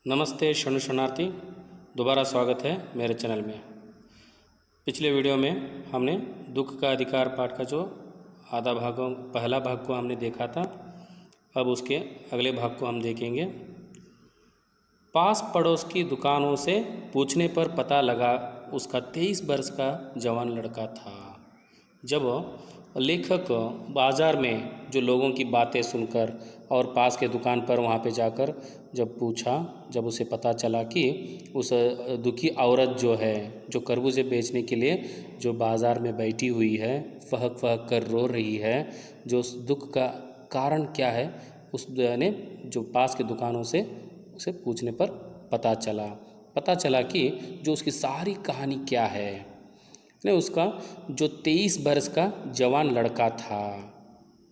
नमस्ते शरणार्थी, दोबारा स्वागत है मेरे चैनल में। पिछले वीडियो में हमने दुख का अधिकार पाठ का जो पहला भाग को हमने देखा था। अब उसके अगले भाग को हम देखेंगे। पास पड़ोस की दुकानों से पूछने पर पता लगा उसका 23 वर्ष का जवान लड़का था। जब लेखक बाज़ार में जो लोगों की बातें सुनकर और पास के दुकान पर वहाँ पे जाकर जब पूछा, जब उसे पता चला कि उस दुखी औरत जो है, जो खरबूजे बेचने के लिए जो बाज़ार में बैठी हुई है, फहक फहक कर रो रही है, जो उस दुख का कारण क्या है, उस ने जो पास के दुकानों से उसे पूछने पर पता चला कि जो उसकी सारी कहानी क्या है। ने उसका जो 23 वर्ष का जवान लड़का था,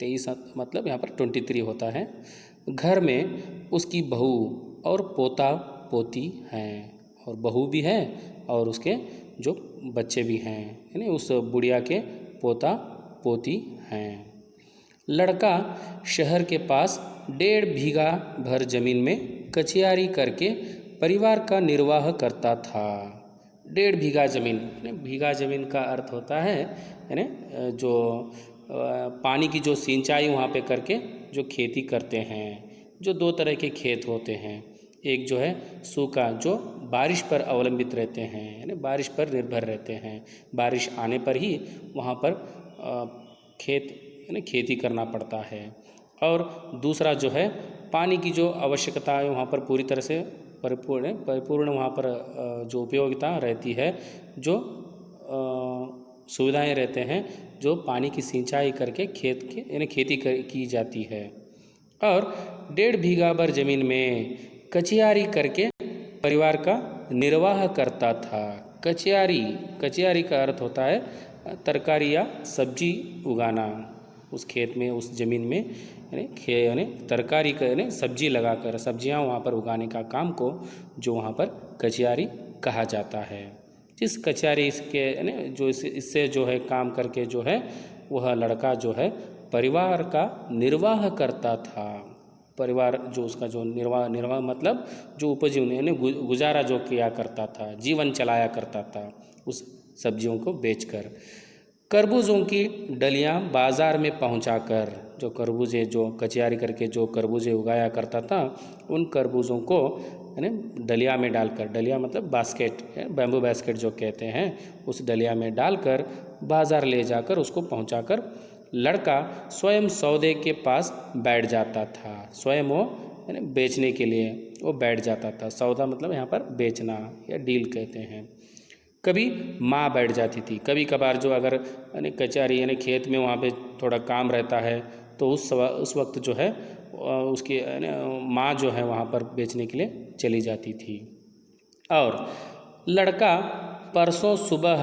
23 मतलब यहाँ पर 23 होता है। घर में उसकी बहू और पोता पोती हैं, और बहू भी है और उसके जो बच्चे भी हैं, यानी उस बुढ़िया के पोता पोती हैं। लड़का शहर के पास 1.5 बीघा भर ज़मीन में कचियारी करके परिवार का निर्वाह करता था। 1.5 बीघा ज़मीन, बीघा ज़मीन का अर्थ होता है यानी जो पानी की जो सिंचाई वहाँ पे करके जो खेती करते हैं। जो 2 तरह के खेत होते हैं, एक जो है सूखा, जो बारिश पर अवलंबित रहते हैं, यानी बारिश पर निर्भर रहते हैं, बारिश आने पर ही वहाँ पर खेत यानी खेती करना पड़ता है। और दूसरा जो है पानी की जो आवश्यकता है वहाँ पर पूरी तरह से परिपूर्ण वहाँ पर जो उपयोगिता रहती है, जो सुविधाएं रहते हैं, जो पानी की सिंचाई करके खेत के यानी खेती की जाती है। और 1.5 बीघा भर ज़मीन में कचियारी करके परिवार का निर्वाह करता था। कचियारी का अर्थ होता है तरकारी या सब्जी उगाना। उस खेत में, उस ज़मीन में यानी तरकारी का यानी सब्जी लगाकर सब्जियां वहाँ पर उगाने का काम को जो वहाँ पर कचियारी कहा जाता है। जिस कचियारी इसके यानी जो इससे जो है काम करके जो है वह लड़का जो है परिवार का निर्वाह करता था। परिवार जो उसका जो निर्वाह मतलब जो उपजीवनी यानी गुजारा जो किया करता था, जीवन चलाया करता था उस सब्जियों को बेचकर। खरबूजों की डलियां बाज़ार में पहुंचाकर, जो खरबूजे जो कचियारी करके जो खरबूजे उगाया करता था, उन खरबूजों को यानी डलिया में डालकर, डलिया मतलब बास्केट, बैम्बू बास्केट जो कहते हैं, उस डलिया में डालकर बाज़ार ले जाकर उसको पहुंचाकर लड़का स्वयं सौदे के पास बैठ जाता था। स्वयं वो यानी बेचने के लिए वो बैठ जाता था। सौदा मतलब यहाँ पर बेचना या डील कहते हैं। कभी माँ बैठ जाती थी, कभी कभार जो अगर यानी कचहरी यानी खेत में वहाँ पे थोड़ा काम रहता है तो उस वक्त जो है उसकी माँ जो है वहाँ पर बेचने के लिए चली जाती थी। और लड़का परसों सुबह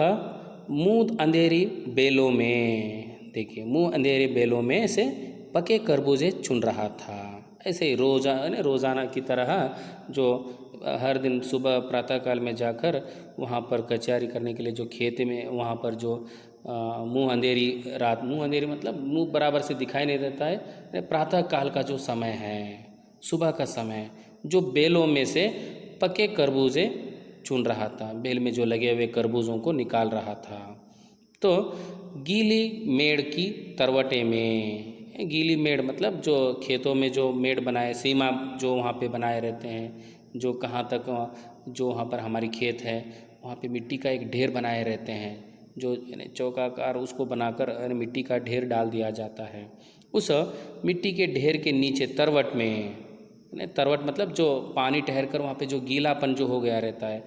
मुँह अंधेरी बेलों में, देखिए मुँह अंधेरी बेलों में से पके खरबूजे चुन रहा था। ऐसे ही रोज़ाना की तरह जो हर दिन सुबह प्रातःकाल में जाकर वहाँ पर कचहरी करने के लिए जो खेत में वहाँ पर जो मुँह अंधेरी मतलब मुँह बराबर से दिखाई नहीं देता है, प्रातःकाल का जो समय है, सुबह का समय, जो बेलों में से पके खरबूजे चुन रहा था, बेल में जो लगे हुए खरबूजों को निकाल रहा था। तो गीली मेड़ की तरवटे में, गीली मेड़ मतलब जो खेतों में जो मेड़ बनाए, सीमा जो वहाँ पे बनाए रहते हैं, जो कहाँ तक जो वहाँ पर हमारी खेत है वहाँ पे मिट्टी का एक ढेर बनाए रहते हैं, जो चौकाकार उसको बनाकर मिट्टी का ढेर डाल दिया जाता है। उस मिट्टी के ढेर के नीचे तरवट में, तरवट मतलब जो पानी ठहर कर वहाँ पे जो गीलापन जो हो गया रहता है,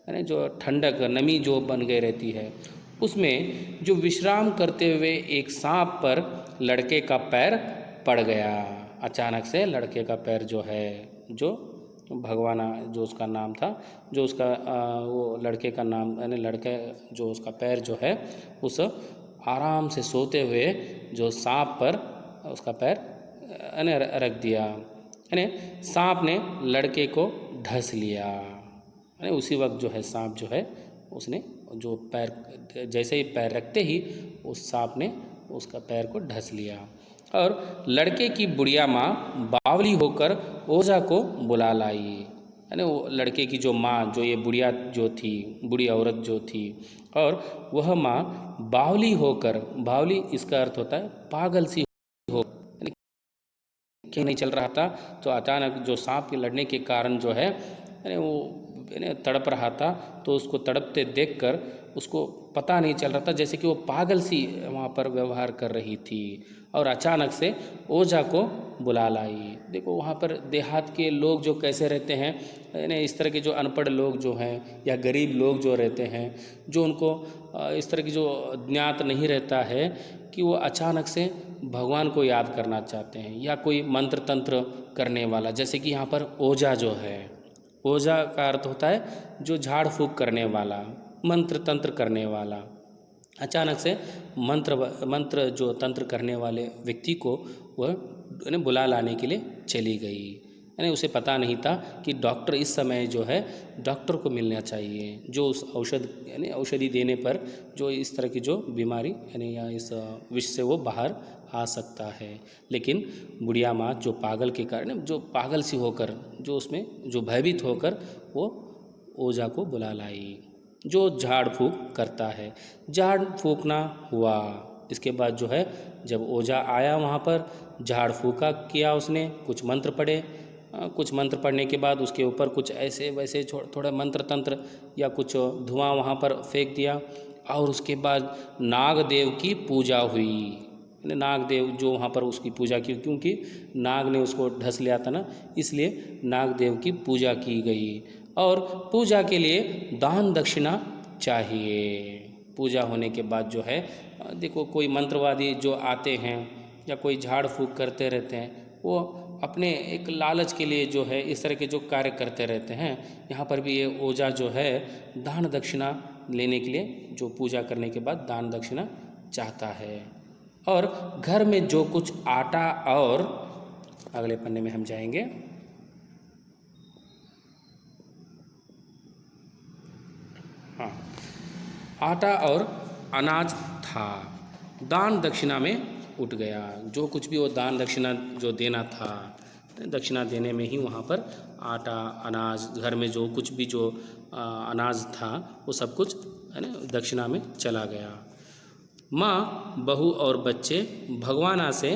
यानी जो ठंडक नमी जो बन गई रहती है, उसमें जो विश्राम करते हुए एक सांप पर लड़के का पैर पड़ गया। अचानक से लड़के का पैर जो है, जो भगवाना जो उसका नाम था, जो उसका वो लड़के का नाम यानी लड़के जो उसका पैर जो है उस आराम से सोते हुए जो सांप पर उसका पैर रख दिया, यानी सांप ने लड़के को ढस लिया। यानी उसी वक्त जो है सांप जो है उसने जो पैर, जैसे ही पैर रखते ही उस सांप ने उसका पैर को ढस लिया। और लड़के की बुढ़िया माँ बावली होकर ओझा को बुला लाई। है ना, वो लड़के की जो माँ, जो ये बुढ़िया जो थी, बूढ़ी औरत जो थी, और वह माँ बावली होकर, बावली इसका अर्थ होता है पागल सी हो, यानी क्या नहीं चल रहा था, तो अचानक जो सांप के लड़ने के कारण जो है यानी वो यानी तड़प रहा था, तो उसको तड़पते देखकर उसको पता नहीं चल रहा था, जैसे कि वो पागल सी वहाँ पर व्यवहार कर रही थी, और अचानक से ओझा को बुला लाई। देखो वहाँ पर देहात के लोग जो कैसे रहते हैं, यानी इस तरह के जो अनपढ़ लोग जो हैं या गरीब लोग जो रहते हैं, जो उनको इस तरह की जो ज्ञात नहीं रहता है कि वो अचानक से भगवान को याद करना चाहते हैं, या कोई मंत्र तंत्र करने वाला, जैसे कि यहाँ पर ओझा जो है, ओझा का अर्थ होता है जो झाड़ फूँक करने वाला, मंत्र तंत्र करने वाला। अचानक से मंत्र जो तंत्र करने वाले व्यक्ति को वह बुला लाने के लिए चली गई। यानी उसे पता नहीं था कि डॉक्टर इस समय जो है डॉक्टर को मिलना चाहिए, जो उस औषध यानी औषधि देने पर जो इस तरह की जो बीमारी यानी या इस विष से वो बाहर आ सकता है। लेकिन बुढ़िया माँ जो पागल के कारण, जो पागल सी होकर, जो उसमें जो भयभीत होकर वो ओझा को बुला लाई, जो झाड़ फूँक करता है। झाड़ फूँकना हुआ, इसके बाद जो है जब ओझा आया वहाँ पर, झाड़ फूँका किया उसने, कुछ मंत्र पढ़े, कुछ मंत्र पढ़ने के बाद उसके ऊपर कुछ ऐसे वैसे थोड़ा मंत्र तंत्र या कुछ धुआं वहाँ पर फेंक दिया, और उसके बाद नागदेव की पूजा हुई। नागदेव जो वहाँ पर उसकी पूजा की, क्योंकि नाग ने उसको ढस लिया था ना, इसलिए नागदेव की पूजा की गई। और पूजा के लिए दान दक्षिणा चाहिए। पूजा होने के बाद जो है देखो कोई मंत्रवादी जो आते हैं या कोई झाड़ फूँक करते रहते हैं, वो अपने एक लालच के लिए जो है इस तरह के जो कार्य करते रहते हैं। यहाँ पर भी ये ओझा जो है दान दक्षिणा लेने के लिए, जो पूजा करने के बाद दान दक्षिणा चाहता है। और घर में जो कुछ आटा, और अगले पन्ने में हम जाएंगे, हाँ, आटा और अनाज था, दान दक्षिणा में उठ गया। जो कुछ भी वो दान दक्षिणा जो देना था, दक्षिणा देने में ही वहाँ पर आटा, अनाज, घर में जो कुछ भी जो अनाज था वो सब कुछ है ना दक्षिणा में चला गया। माँ, बहू और बच्चे भगवाना से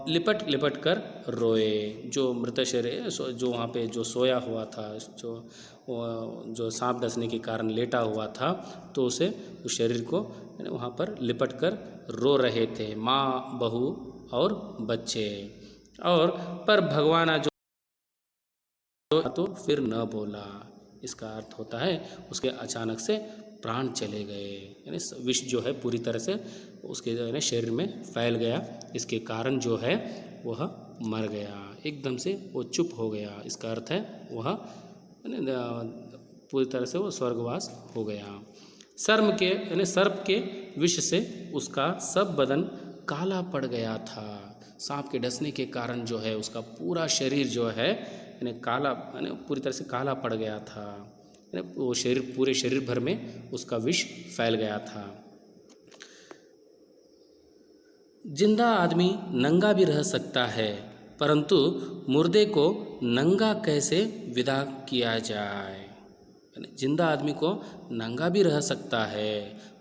लिपट लिपट कर रोए। जो मृत शरीर जो वहाँ पे जो सोया हुआ था, जो सांप डसने के कारण लेटा हुआ था, तो उसे उस शरीर को वहाँ पर लिपट कर रो रहे थे, माँ, बहू और बच्चे। और पर भगवाना जो तो फिर न बोला। इसका अर्थ होता है उसके अचानक से प्राण चले गए, यानी विष जो है पूरी तरह से उसके शरीर में फैल गया। इसके कारण जो है वह मर गया, एकदम से वो चुप हो गया। इसका अर्थ है वह पूरी तरह से वो स्वर्गवास हो गया। सर्प के विष से उसका सब बदन काला पड़ गया था। सांप के डसने के कारण जो है उसका पूरा शरीर जो है काला, पूरी तरह से काला पड़ गया था। वो शरीर, पूरे शरीर भर में उसका विष फैल गया था। जिंदा आदमी नंगा भी रह सकता है, परंतु मुर्दे को नंगा कैसे विदा किया जाए। जिंदा आदमी को नंगा भी रह सकता है,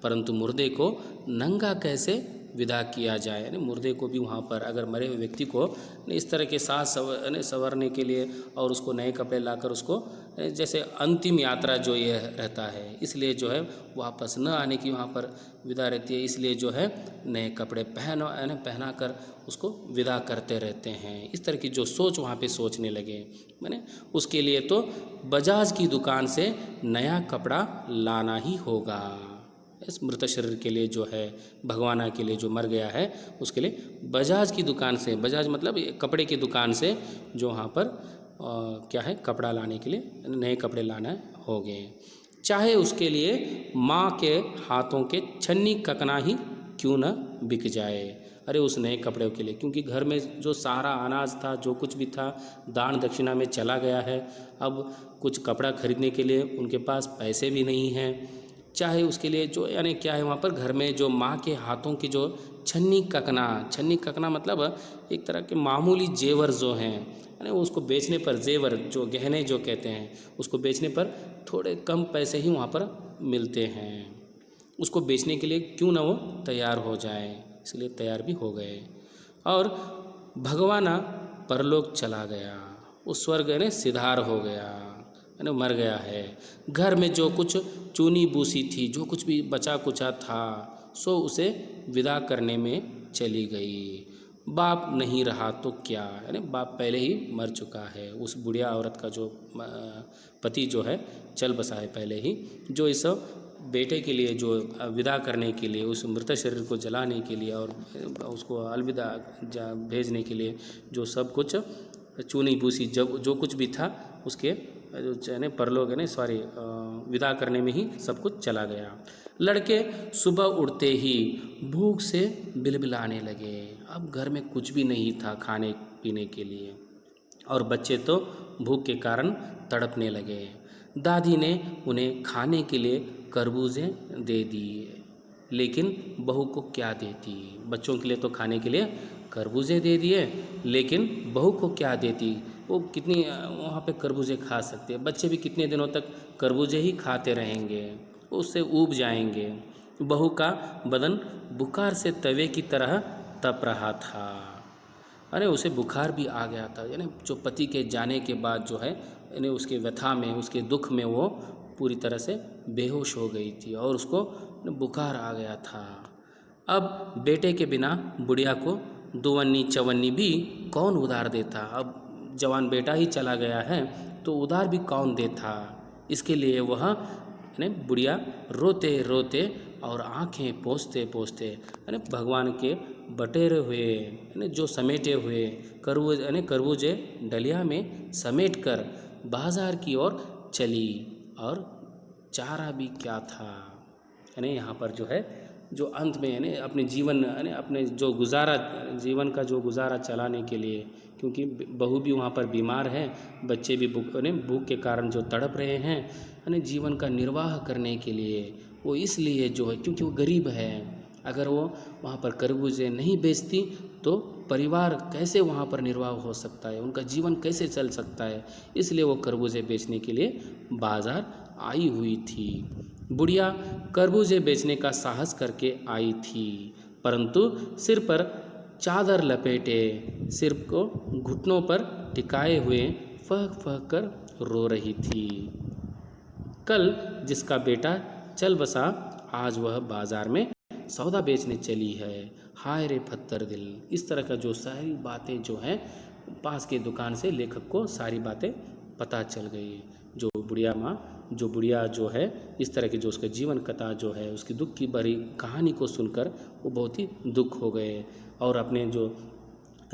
परंतु मुर्दे को नंगा कैसे विदा किया जाए। यानी मुर्दे को भी वहाँ पर, अगर मरे हुए व्यक्ति को इस तरह के साथ संवरने के लिए और उसको नए कपड़े लाकर उसको जैसे अंतिम यात्रा जो ये रहता है, इसलिए जो है वापस न आने की वहाँ पर विदा रहती है। इसलिए जो है नए कपड़े पहना कर उसको विदा करते रहते हैं। इस तरह की जो सोच वहाँ पे सोचने लगे, मैंने उसके लिए तो बजाज की दुकान से नया कपड़ा लाना ही होगा। इस मृत शरीर के लिए जो है, भगवाना के लिए जो मर गया है, उसके लिए बजाज की दुकान से, बजाज मतलब कपड़े की दुकान से जो वहाँ पर क्या है कपड़ा लाने के लिए नए कपड़े लाना हो गए। चाहे उसके लिए माँ के हाथों के छन्नी ककना ही क्यों न बिक जाए। अरे उस नए कपड़े के लिए, क्योंकि घर में जो सारा अनाज था, जो कुछ भी था, दान दक्षिणा में चला गया है। अब कुछ कपड़ा खरीदने के लिए उनके पास पैसे भी नहीं हैं। चाहे उसके लिए जो यानी क्या है वहाँ पर घर में जो माँ के हाथों की जो छन्नी ककना मतलब एक तरह के मामूली जेवर जो हैं, यानी उसको बेचने पर जेवर जो गहने जो कहते हैं उसको बेचने पर थोड़े कम पैसे ही वहाँ पर मिलते हैं। उसको बेचने के लिए क्यों ना वो तैयार हो जाए, इसलिए तैयार भी हो गए। और भगवाना परलोक चला गया, उस स्वर्ग यानी सिधार हो गया, यानी मर गया है। घर में जो कुछ चूनी बूसी थी, जो कुछ भी बचा कुचा था, सो उसे विदा करने में चली गई। बाप नहीं रहा तो क्या, यानी बाप पहले ही मर चुका है। उस बुढ़िया औरत का जो पति जो है चल बसा है पहले ही, जो इस बेटे के लिए जो विदा करने के लिए, उस मृत शरीर को जलाने के लिए और उसको अलविदा भेजने के लिए जो सब कुछ चूनी बूसी जब जो कुछ भी था उसके यानी परलोक यानी सॉरी विदा करने में ही सब कुछ चला गया। लड़के सुबह उठते ही भूख से बिलबिलाने लगे। अब घर में कुछ भी नहीं था खाने पीने के लिए और बच्चे तो भूख के कारण तड़पने लगे। दादी ने उन्हें खाने के लिए खरबूजे दे दिए, लेकिन बहू को क्या देती। बच्चों के लिए तो खाने के लिए खरबूजे दे दिए, लेकिन बहू को क्या देती। वो कितनी वहाँ पे खरबूजे खा सकते हैं, बच्चे भी कितने दिनों तक खरबूजे ही खाते रहेंगे, उससे ऊब जाएंगे। बहू का बदन बुखार से तवे की तरह तप रहा था। अरे उसे बुखार भी आ गया था, यानी जो पति के जाने के बाद जो है यानी उसके व्यथा में, उसके दुख में वो पूरी तरह से बेहोश हो गई थी और उसको बुखार आ गया था। अब बेटे के बिना बुढ़िया को दुवन्नी चवन्नी भी कौन उधार देता। अब जवान बेटा ही चला गया है तो उधार भी कौन देता। इसके लिए वह यानी बुढ़िया रोते रोते और आंखें पोंछते पोंछते यानी भगवान के बटेरे हुए यानी जो समेटे हुए खरबूजे डलिया में समेट कर बाजार की ओर चली। और चारा भी क्या था, यानी यहाँ पर जो है जो अंत में यानी अपने जीवन यानी अपने जो गुजारा जीवन का जो गुजारा चलाने के लिए, क्योंकि बहू भी वहाँ पर बीमार है, बच्चे भी भूख के कारण जो तड़प रहे हैं, यानी जीवन का निर्वाह करने के लिए वो इसलिए जो है क्योंकि वो गरीब है। अगर वो वहाँ पर खरबूजे नहीं बेचती तो परिवार कैसे वहाँ पर निर्वाह हो सकता है, उनका जीवन कैसे चल सकता है। इसलिए वो खरबूजे बेचने के लिए बाज़ार आई हुई थी। बुढ़िया खरबूजे बेचने का साहस करके आई थी, परंतु सिर पर चादर लपेटे, सिर को घुटनों पर टिकाए हुए फह फह कर रो रही थी। कल जिसका बेटा चल बसा, आज वह बाजार में सौदा बेचने चली है। हाय रे फत्तर दिल। इस तरह का जो सारी बातें जो हैं पास के दुकान से लेखक को सारी बातें पता चल गई। जो बुढ़िया जो है इस तरह की जो उसका जीवन कथा जो है, उसकी दुख की भरी कहानी को सुनकर वो बहुत ही दुख हो गए और अपने जो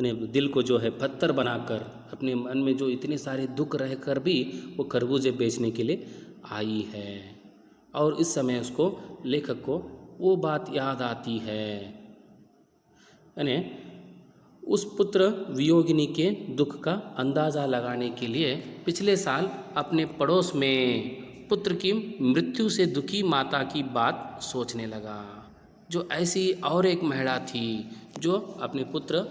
दिल को जो है पत्थर बनाकर, अपने मन में जो इतने सारे दुख रहकर भी वो खरबूजे बेचने के लिए आई है। और इस समय उसको लेखक को वो बात याद आती है, यानी उस पुत्र वियोगिनी के दुख का अंदाज़ा लगाने के लिए पिछले साल अपने पड़ोस में पुत्र की मृत्यु से दुखी माता की बात सोचने लगा। जो ऐसी और एक महिला थी जो अपने पुत्र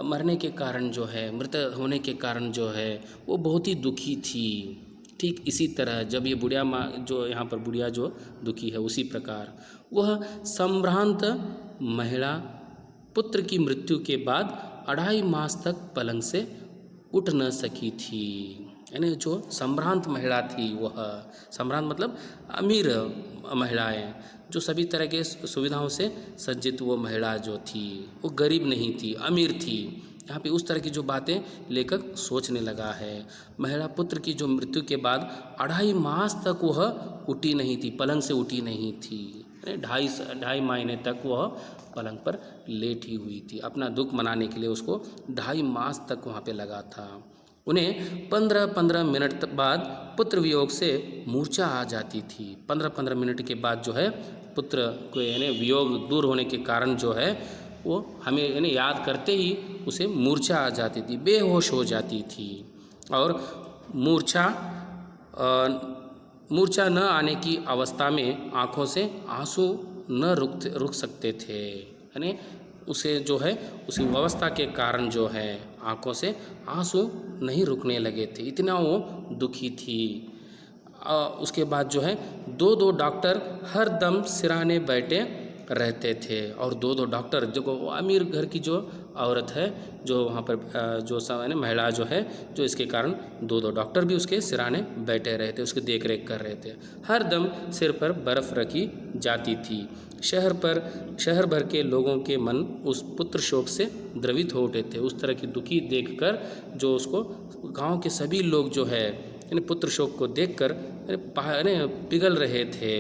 मरने के कारण जो है, मृत होने के कारण जो है वो बहुत ही दुखी थी। ठीक इसी तरह जब ये बुढ़िया माँ जो यहाँ पर बुढ़िया जो दुखी है, उसी प्रकार वह संभ्रांत महिला पुत्र की मृत्यु के बाद 2.5 मास तक पलंग से उठ न सकी थी। यानी जो संभ्रांत महिला थी, वह संभ्रांत मतलब अमीर महिलाएं, जो सभी तरह के सुविधाओं से सज्जित वो महिला जो थी, वो गरीब नहीं थी, अमीर थी। यहाँ पे उस तरह की जो बातें लेखक सोचने लगा है। महिला पुत्र की जो मृत्यु के बाद 2.5 मास तक वह उठी नहीं थी, पलंग से उठी नहीं थी। 2.5 महीने तक वह पलंग पर लेटी हुई थी। अपना दुख मनाने के लिए उसको 2.5 मास तक वहाँ पे लगा था। उन्हें 15-15 मिनट बाद पुत्र वियोग से मूर्छा आ जाती थी। 15-15 मिनट के बाद जो है पुत्र को यानी वियोग दूर होने के कारण जो है वो हमें यानी याद करते ही उसे मूर्छा आ जाती थी, बेहोश हो जाती थी। और मूर्छा न आने की अवस्था में आँखों से आंसू न रुक सकते थे। यानी उसे जो है उसी अवस्था के कारण जो है आंखों से आंसू नहीं रुकने लगे थे, इतना वो दुखी थी। उसके बाद जो है दो दो डॉक्टर हर दम सिरहाने बैठे रहते थे, और दो दो डॉक्टर जो वो अमीर घर की जो औरत है, जो वहाँ पर जो समय महिला जो है, जो इसके कारण दो दो डॉक्टर भी उसके सिरहाने बैठे रहते, उसकी देख रेख कर रहे थे। हर दम सिर पर बर्फ़ रखी जाती थी। शहर भर के लोगों के मन उस पुत्र शोक से द्रवित हो उठे थे। उस तरह की दुखी देखकर जो उसको गांव के सभी लोग जो है पुत्र शोक को देखकर पिघल रहे थे।